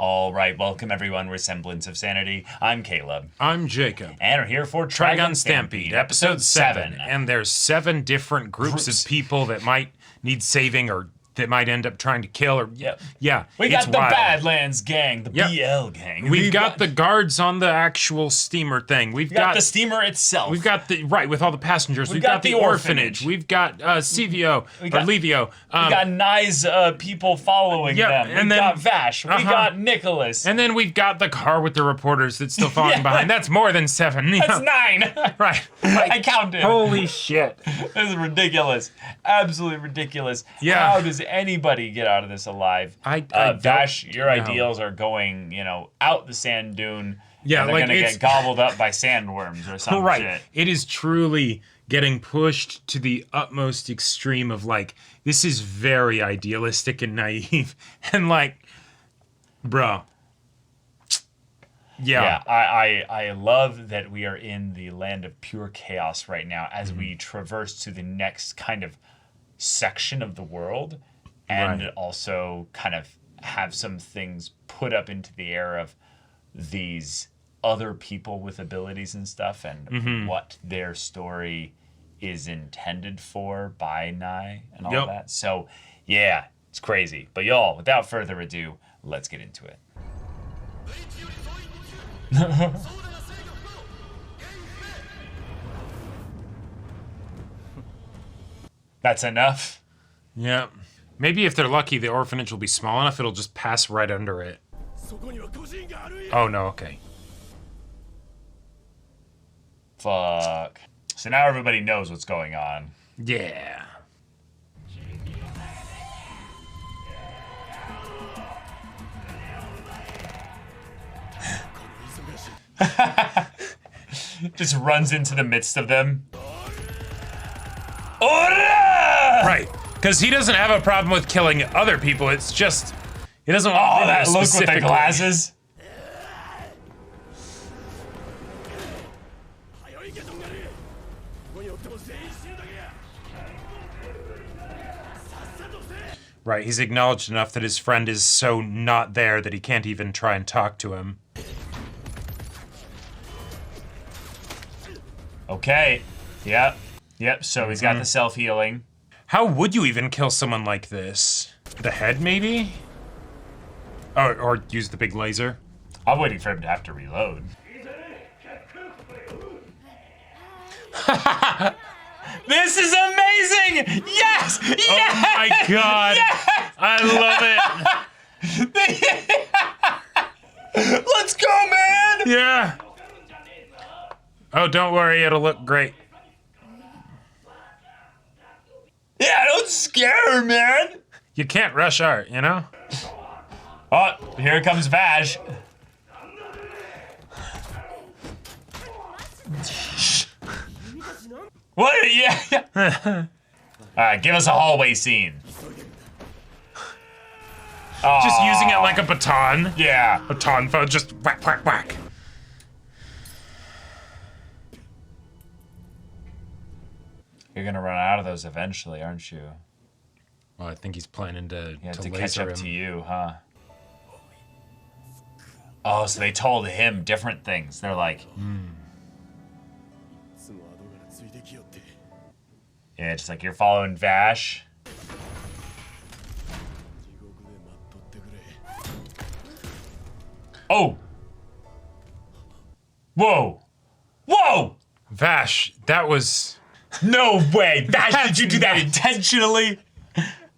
All right, welcome everyone. We're Semblance of Sanity. I'm Caleb. I'm Jacob. And we're here for Trigun Stampede, episode 7. And there's 7 different groups of people that might need saving or that might end up trying to kill or... Yep. Yeah, We got the wild. Badlands gang, the BL gang. We've got the guards on the actual steamer thing. We've got the steamer itself. We've got the... Right, with all the passengers. We've got the orphanage. We've got Cevio, or Levio. We got Nye's people following them. And we then, got Vash. We got Nicholas. And then we've got the car with the reporters that's still falling behind. That's more than 7. That's 9. Right. I counted. Holy shit. This is ridiculous. Absolutely ridiculous. Yeah. How does anybody get out of this alive? Vash, your ideals are going, out the sand dune. Yeah, and they're gonna get gobbled up by sandworms or some shit. It is truly getting pushed to the utmost extreme of this is very idealistic and naive. And bro. Yeah. I love that we are in the land of pure chaos right now as we traverse to the next kind of section of the world and also kind of have some things put up into the air of these other people with abilities and stuff and what their story is intended for by Nye and all that. So, yeah, it's crazy. But y'all, without further ado, let's get into it. That's enough. Yeah. Maybe if they're lucky, the orphanage will be small enough, it'll just pass right under it. Oh, no, okay. Fuck. So now everybody knows what's going on. Yeah. Just runs into the midst of them. Ora! Right. Because he doesn't have a problem with killing other people. It's just he doesn't want to that look with the glasses. Right, he's acknowledged enough that his friend is so not there that he can't even try and talk to him. Okay. Yep. So he's got the self-healing. How would you even kill someone like this? The head, maybe? Or use the big laser? I'm waiting for him to have to reload. This is amazing! Yes! Yes! Oh my god! Yes! I love it! Let's go, man! Yeah! Oh, don't worry, it'll look great. Yeah, don't scare her, man! You can't rush art, you know? Oh, here comes Vash. What? Yeah. Alright, give us a hallway scene. Just using it like a baton. Yeah. Baton phone, just whack, whack, whack. You're gonna run out of those eventually, aren't you? Well, I think he's planning to catch up to you, huh? Oh, so they told him different things. They're like, yeah, just like you're following Vash. Oh! Whoa! Whoa! Vash, that was... No way! Vash, did you do that intentionally?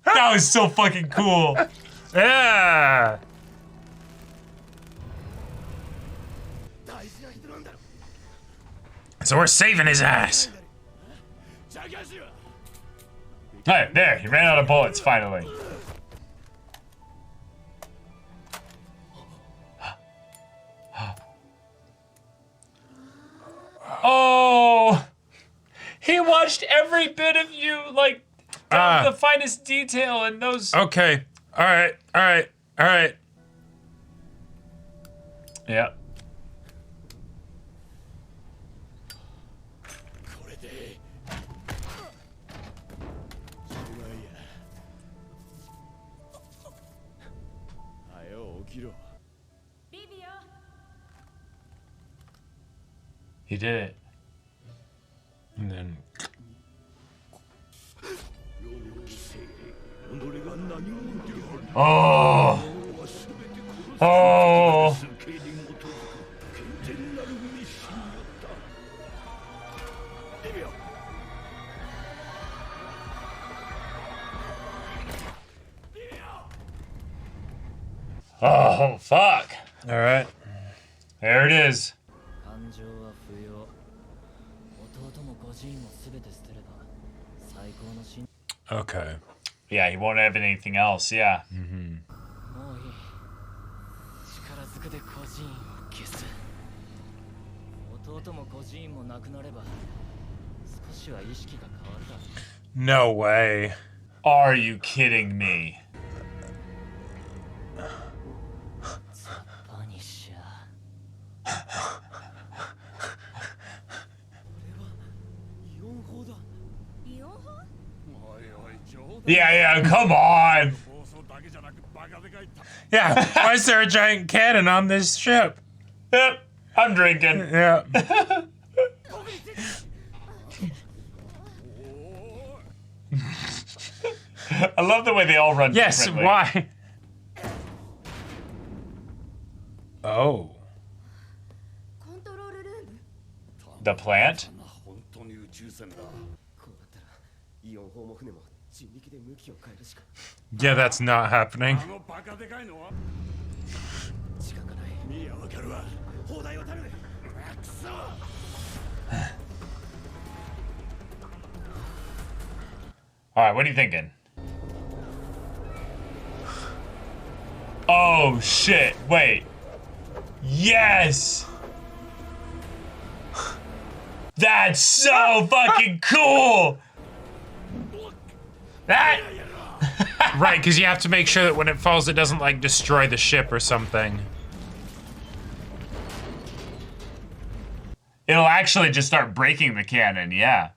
That was so fucking cool. Yeah! So we're saving his ass. Alright, there, he ran out of bullets, finally. Oh! He watched every bit of you, down to the finest detail in those... Okay, alright. Yep. He did it. And then... Oh! Oh! Oh, fuck. All right. There it is. Okay. Yeah, he won't have anything else, yeah. No way. Are you kidding me? Yeah, come on. Yeah, why is there a giant cannon on this ship? Yep, I'm drinking. Yeah. I love the way they all run Yes, differently. why? Oh. The plant? Yeah, that's not happening. Alright, what are you thinking? Oh, shit. Wait. Yes! That's so fucking cool! That... Right, because you have to make sure that when it falls, it doesn't, like, destroy the ship or something. It'll actually just start breaking the cannon, yeah.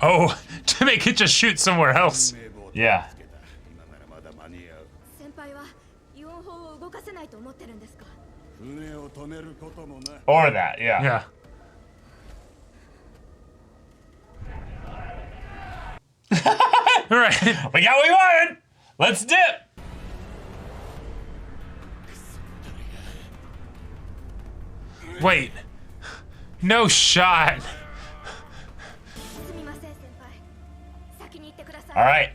Oh, to make it just shoot somewhere else. Yeah. Or that, yeah. Yeah. Right. We got what we wanted! Let's dip! Wait. No shot. Alright.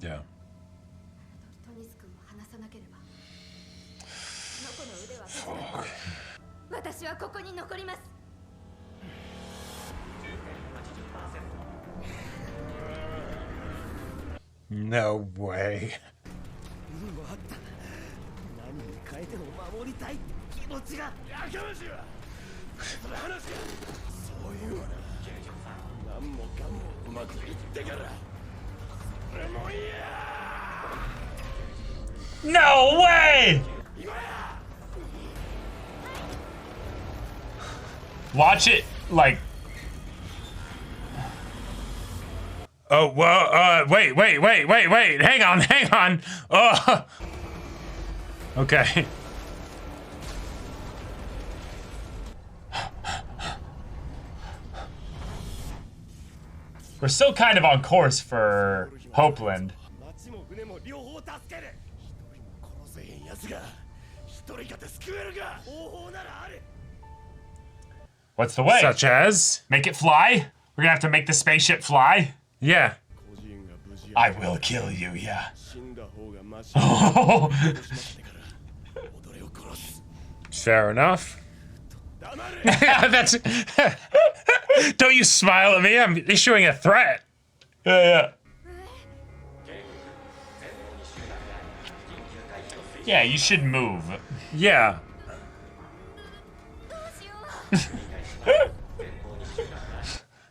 Yeah. No way. No way! Watch it, like... Oh, well, wait. Hang on. Oh. Okay. We're still kind of on course for Hopeland. What's the way? Such as? Make it fly? We're gonna have to make the spaceship fly? Yeah. I will kill you, yeah. Fair enough. That's... Don't you smile at me, I'm issuing a threat. Yeah. Yeah, you should move. Yeah.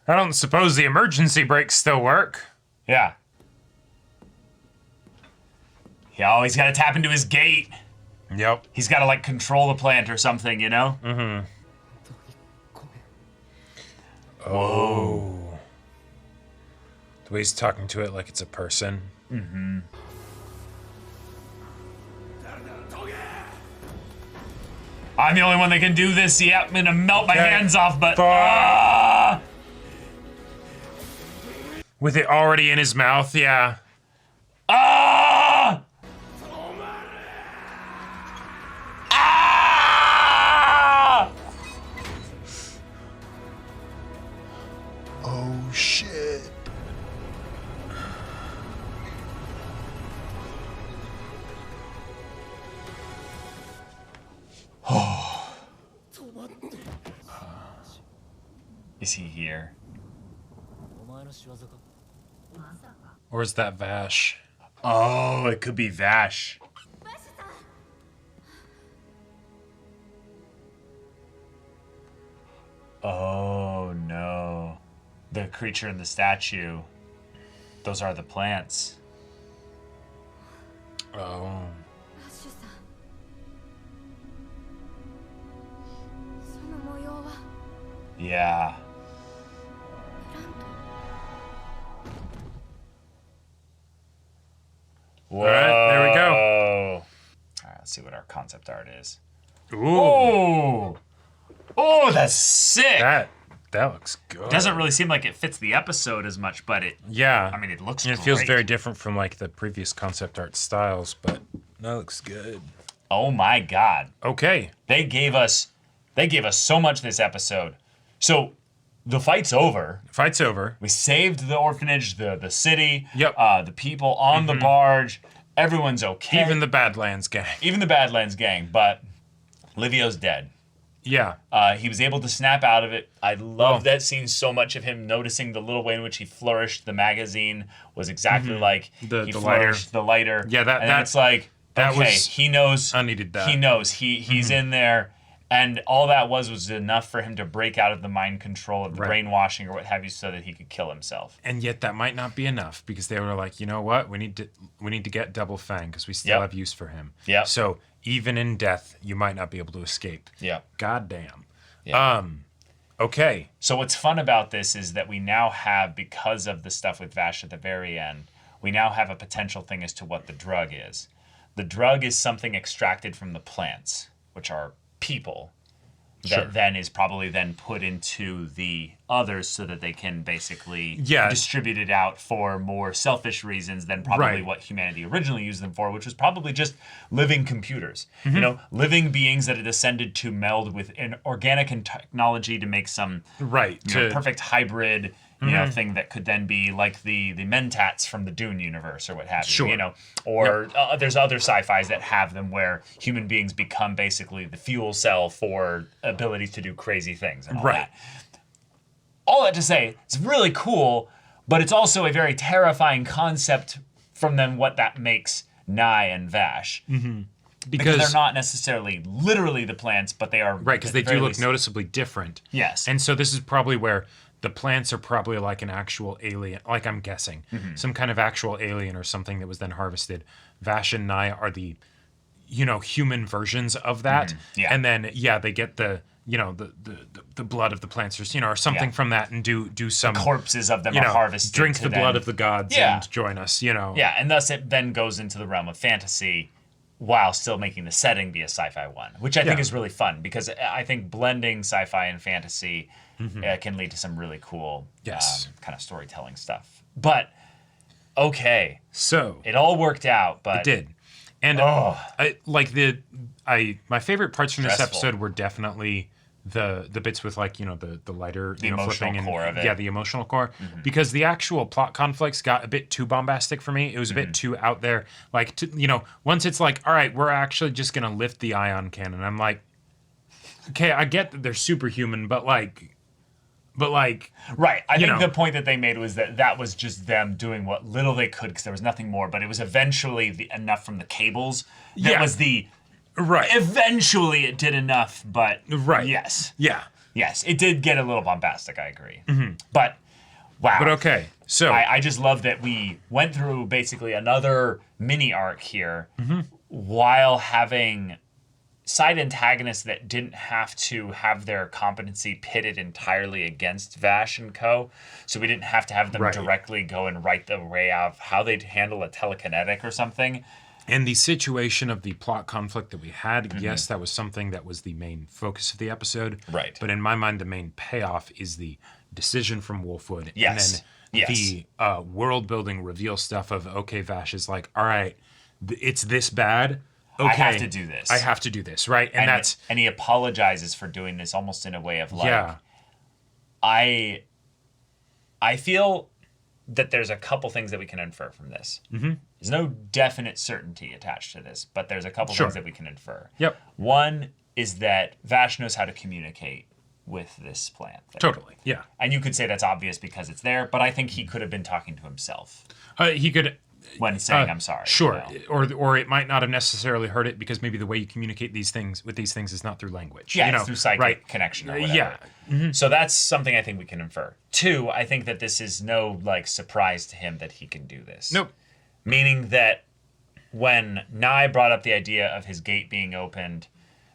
I don't suppose the emergency brakes still work. Yeah. He always gotta tap into his gate. Yep. He's gotta, like, control the plant or something, you know? Mm-hmm. Oh. The way he's talking to it like it's a person. Mm-hmm. I'm the only one that can do this. Yeah, I'm gonna melt my hands off, but... With it already in his mouth, yeah. Ah! Ah! Oh shit. Is he here? Or is that Vash? Oh, it could be Vash. Oh no. The creature in the statue. Those are the plants. Oh. Yeah. Whoa. All right, there we go. All right, let's see what our concept art is. Ooh. Oh, oh, that's sick. That looks good. Doesn't really seem like it fits the episode as much, but it. Yeah. I mean, it looks. And it great. feels very different from like the previous concept art styles, but that looks good. Oh my god. Okay. They gave us so much this episode. So the fight's over. Fight's over. We saved the orphanage, the city, Yep. The people on the barge. Everyone's okay. Even the Badlands gang. Even the Badlands gang, but Livio's dead. Yeah. He was able to snap out of it. I love that scene so much of him noticing the little way in which he flourished the magazine was exactly like The he lighter. flourished the lighter. Yeah, and then that- it's like, that okay, was- he knows. I needed that. He knows. He's in there. And all that was enough for him to break out of the mind control of the Right. brainwashing or what have you so that he could kill himself. And yet that might not be enough because they were like, you know what? We need to get Double Fang because we still Yep. have use for him. Yep. So even in death, you might not be able to escape. Yeah. God damn. Yeah. Okay. So what's fun about this is that we now have, because of the stuff with Vash at the very end, we now have a potential thing as to what the drug is. The drug is something extracted from the plants, which are people, that Sure. then is probably then put into the others so that they can basically distribute it out for more selfish reasons than probably Right. what humanity originally used them for, which was probably just living computers. Mm-hmm. You know, living beings that had descended to meld with an organic and technology to make some Right. you know, perfect hybrid, you know, thing that could then be like the Mentats from the Dune universe or what have you. Sure. You know, or there's other sci-fis that have them where human beings become basically the fuel cell for abilities to do crazy things and all Right. that. All that to say, it's really cool, but it's also a very terrifying concept from then what that makes Nye and Vash. Because they're not necessarily literally the plants, but they are Right, because at they the very do look least- noticeably different. Yes. And so this is probably where the plants are probably like an actual alien, like I'm guessing, some kind of actual alien or something that was then harvested. Vash and Nye are the, you know, human versions of that. Yeah. And then, they get the, you know, the blood of the plants or, you know, or something Yeah. from that and do some, corpses of them you are know, harvested. drink to the then- blood of the gods Yeah. and join us, you know. Yeah, and thus it then goes into the realm of fantasy while still making the setting be a sci-fi one, which I think Yeah. is really fun because I think blending sci-fi and fantasy can lead to some really cool Yes. kind of storytelling stuff. But, okay, So it all worked out, but... it did. And my favorite parts from this Stressful. episode were definitely the bits with like, you know, the lighter, The you know, emotional flipping and core of it. yeah, the emotional core, because the actual plot conflicts got a bit too bombastic for me. It was a bit too out there. Like, you know, once it's like, all right, we're actually just gonna lift the ion cannon. I'm like, okay, I get that they're superhuman, but like. Right. I You think know. the point that they made was that was just them doing what little they could because there was nothing more, but it was eventually enough from the cables. That Yeah. was the... Right. Eventually it did enough, but... Right. Yes. Yeah. Yes, it did get a little bombastic, I agree. But, wow. But okay. So I just love that we went through basically another mini arc here while having side antagonists that didn't have to have their competency pitted entirely against Vash and co. So we didn't have to have them directly go and write the way of how they'd handle a telekinetic or something. And the situation of the plot conflict that we had, yes, that was something that was the main focus of the episode. Right. But in my mind, the main payoff is the decision from Wolfwood. Yes. And then the world building reveal stuff of, okay, Vash is like, all right, it's this bad. Okay, I have to do this. I have to do this, right? And he apologizes for doing this almost in a way of like, yeah. I feel that there's a couple things that we can infer from this. Mm-hmm. There's no definite certainty attached to this, but there's a couple things that we can infer. Yep. One is that Vash knows how to communicate with this plant thing. Totally, yeah. And you could say that's obvious because it's there, but I think he could have been talking to himself. He could... When saying I'm sorry. Sure. You know? Or it might not have necessarily heard it because maybe the way you communicate these things is not through language. Yeah, you know, it's through psychic connection or whatever. Yeah. Mm-hmm. So that's something I think we can infer. Two, I think that this is no like surprise to him that he can do this. Nope. Meaning that when Nye brought up the idea of his gate being opened,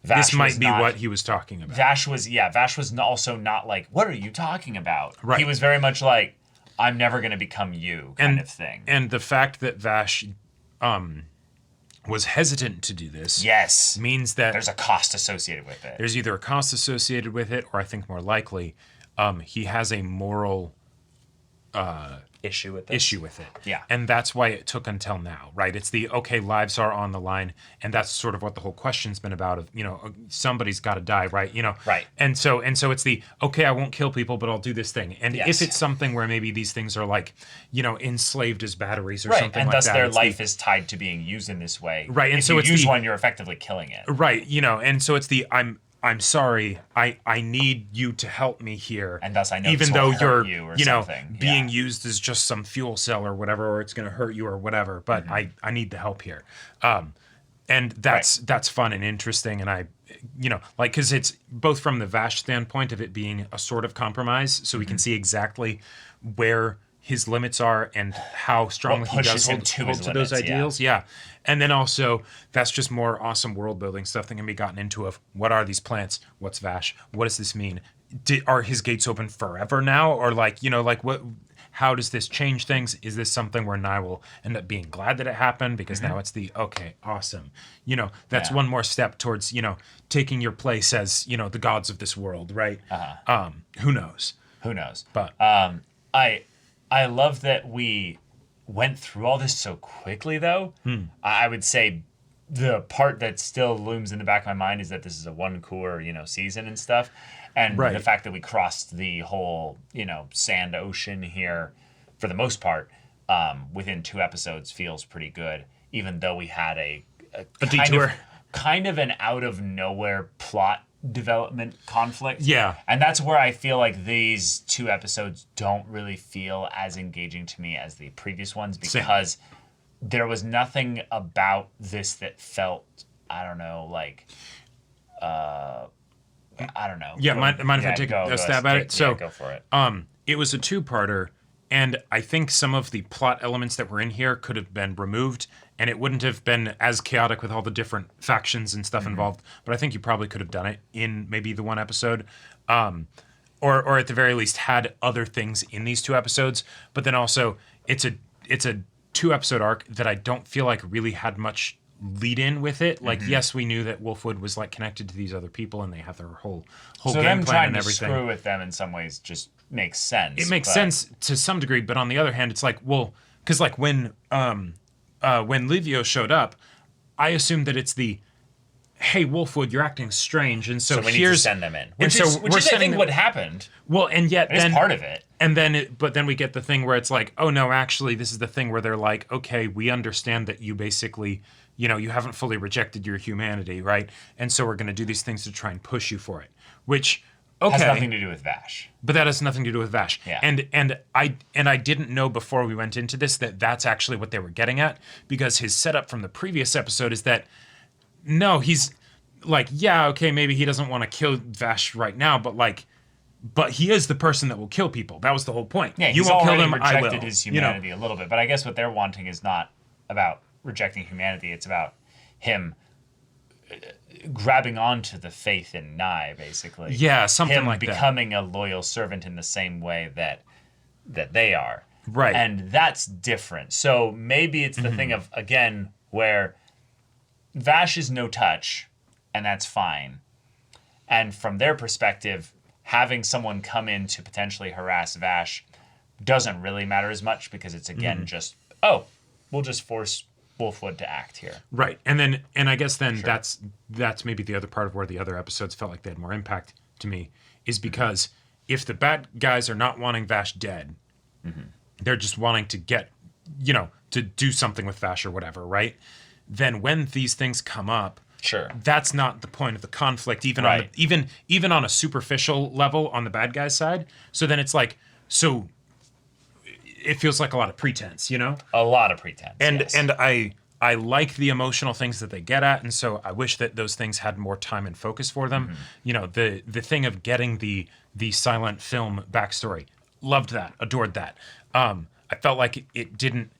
Vash this might be what he was talking about. Vash was also not like, what are you talking about? Right. He was very much like, I'm never going to become you kind of thing. And the fact that Vash was hesitant to do this means that there's a cost associated with it. There's either a cost associated with it, or I think more likely, he has a moral issue with it. Yeah. And that's why it took until now, right? It's the, okay, lives are on the line, and that's sort of what the whole question's been about of, somebody's got to die, right? Right. And so it's the, okay, I won't kill people, but I'll do this thing. And if it's something where maybe these things are like, enslaved as batteries or something like that. And thus their life is tied to being used in this way. Right. And if so you it's use one, you're effectively killing it. Right. And so it's the, I'm sorry. I need you to help me here. And thus I know even though you're something. being used as just some fuel cell or whatever, or it's going to hurt you or whatever. But I need the help here. And that's fun and interesting. And I, because it's both from the Vash standpoint of it being a sort of compromise, so we can see exactly where his limits are and how strongly he does hold to those ideals. Yeah. And then also, that's just more awesome world building stuff that can be gotten into of what are these plants? What's Vash? What does this mean? Are his gates open forever now? Or what? How does this change things? Is this something where Nye will end up being glad that it happened? Because now it's the, okay, awesome. That's one more step towards, taking your place as, the gods of this world, right? Who knows? Who knows? But I love that we went through all this so quickly, though. I would say the part that still looms in the back of my mind is that this is a one core, season and stuff. And the fact that we crossed the whole, sand ocean here, for the most part, within 2 episodes feels pretty good, even though we had a detour. Kind of an out of nowhere plot development conflict. Yeah. And that's where I feel like these 2 episodes don't really feel as engaging to me as the previous ones, because there was nothing about this that felt, I don't know, like, I don't know. Yeah, mind if I take a stab at it? So, go for it. It was a 2-parter, and I think some of the plot elements that were in here could have been removed, and it wouldn't have been as chaotic with all the different factions and stuff involved. But I think you probably could have done it in maybe the 1 episode, or at the very least had other things in these 2 episodes. But then also, it's a 2-episode arc that I don't feel like really had much lead in with it. Like, yes, we knew that Wolfwood was like connected to these other people, and they have their whole so game them plan trying and to everything. screw with them in some ways just makes sense. It makes sense to some degree, but on the other hand, it's like, well, because like when Livio showed up, I assumed that it's the, hey, Wolfwood, you're acting strange, and so we need to send them in, which is I think what happened. Well, and yet it's part of it. And then, but then we get the thing where it's like, oh no, actually, this is the thing where they're like, okay, we understand that you basically, you haven't fully rejected your humanity, right? And so we're going to do these things to try and push you for it, which, okay, has nothing to do with Vash. But that has nothing to do with Vash. Yeah. And I didn't know before we went into this that that's actually what they were getting at, because his setup from the previous episode is that, no, he's like, yeah, okay, maybe he doesn't want to kill Vash right now, but he is the person that will kill people. That was the whole point. Yeah, you he's won't kill already him, I will. rejected his humanity a little bit, but I guess what they're wanting is not about rejecting humanity. It's about him grabbing onto the faith in Nye, basically. Yeah, something him like that. becoming a loyal servant in the same way that they are. Right. And that's different. So maybe it's the thing of, again, where Vash is no touch, and that's fine. And from their perspective, having someone come in to potentially harass Vash doesn't really matter as much because it's, again, just, we'll just force Wolfwood to act here. Right. And I guess then that's maybe the other part of where the other episodes felt like they had more impact to me, is because if the bad guys are not wanting Vash dead, they're just wanting to get, to do something with Vash or whatever, right? Then when these things come up, that's not the point of the conflict, even on even on a superficial level on the bad guy's side. So then it's like, so it feels like a lot of pretense, A lot of pretense. And yes. and I like the emotional things that they get at, and so I wish that those things had more time and focus for them. The thing of getting the silent film backstory, loved that, adored that. I felt like it didn't.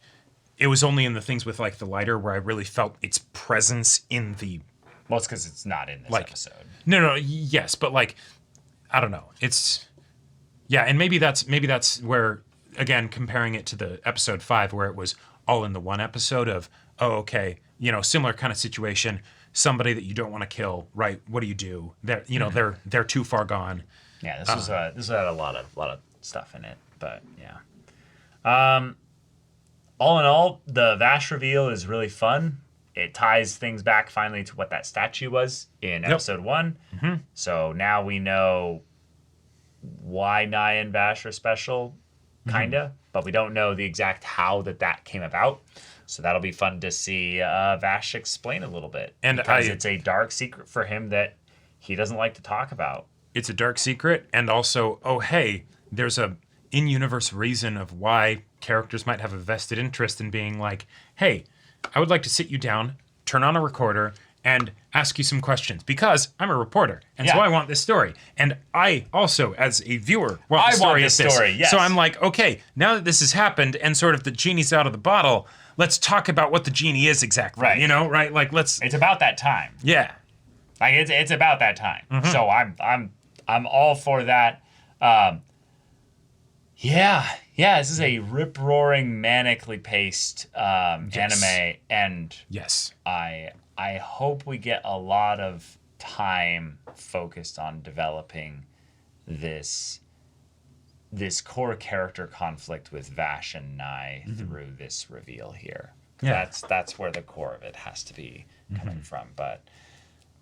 It was only in the things with like the lighter where I really felt its presence in the. Well, it's because it's not in this episode. No, yes, but like, I don't know. It's, yeah, and maybe that's where, again, comparing it to the episode 5 where it was all in the one episode of, similar kind of situation, somebody that you don't want to kill, right? What do you do? They're too far gone. Yeah, this had a lot of stuff in it, but yeah. All in all, the Vash reveal is really fun. It ties things back finally to what that statue was in episode 1. So now we know why Nye and Vash are special, kinda, but we don't know the exact how that came about. So that'll be fun to see Vash explain a little bit. And because it's a dark secret for him that he doesn't like to talk about. It's a dark secret, and also, there's a in-universe reason of why characters might have a vested interest in being like, hey, I would like to sit you down, turn on a recorder, and ask you some questions because I'm a reporter, and so I want this story. And I also, as a viewer, want the story of this. Yes. So I'm like, okay, now that this has happened and sort of the genie's out of the bottle, let's talk about what the genie is exactly. Right. Right? Like, let's. It's about that time. Yeah. Like it's about that time. So I'm all for that. This is a rip-roaring, manically paced anime, and yes, I hope we get a lot of time focused on developing this core character conflict with Vash and Nye through this reveal here. Yeah. That's where the core of it has to be coming from. But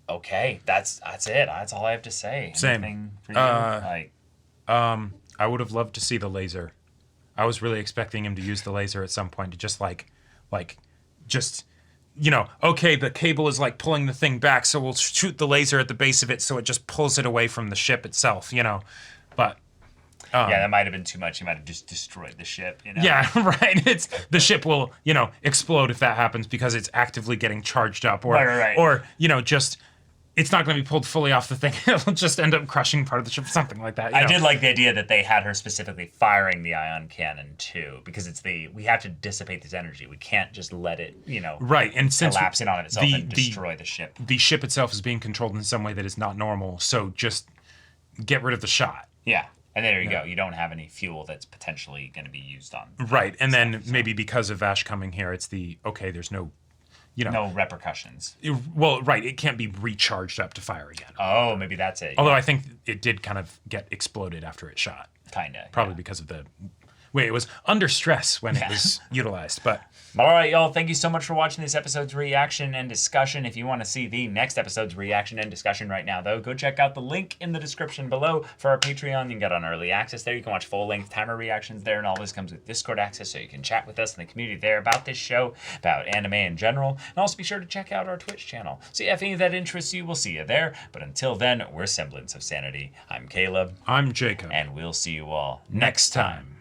okay, that's it. That's all I have to say. Same. Anything for you? I would have loved to see the laser. I was really expecting him to use the laser at some point to just the cable is like pulling the thing back, so we'll shoot the laser at the base of it so it just pulls it away from the ship itself, But that might have been too much. He might have just destroyed the ship, Yeah, right. It's the ship will, explode if that happens because it's actively getting charged up, or Right. or just. It's not going to be pulled fully off the thing. It'll just end up crushing part of the ship, something like that. I did like the idea that they had her specifically firing the ion cannon too, because we have to dissipate this energy. We can't just let it, right. And since collapse in on itself and destroy the ship. The ship itself is being controlled in some way that is not normal, so just get rid of the shot. Yeah, and there you go. You don't have any fuel that's potentially going to be used on. Right, and then maybe because of Vash coming here, it's there's no. No repercussions. Well, right. It can't be recharged up to fire again. Oh, maybe that's it. Although I think it did kind of get exploded after it shot. Kinda. Probably because of the way it was under stress when it was utilized. But all right, y'all. Thank you so much for watching this episode's reaction and discussion. If you want to see the next episode's reaction and discussion right now, though, go check out the link in the description below for our Patreon. You can get on early access there. You can watch full-length timer reactions there, and all this comes with Discord access, so you can chat with us in the community there about this show, about anime in general. And also be sure to check out our Twitch channel. So if any of that interests you, we'll see you there. But until then, we're Semblance of Sanity. I'm Caleb. I'm Jacob. And we'll see you all next time.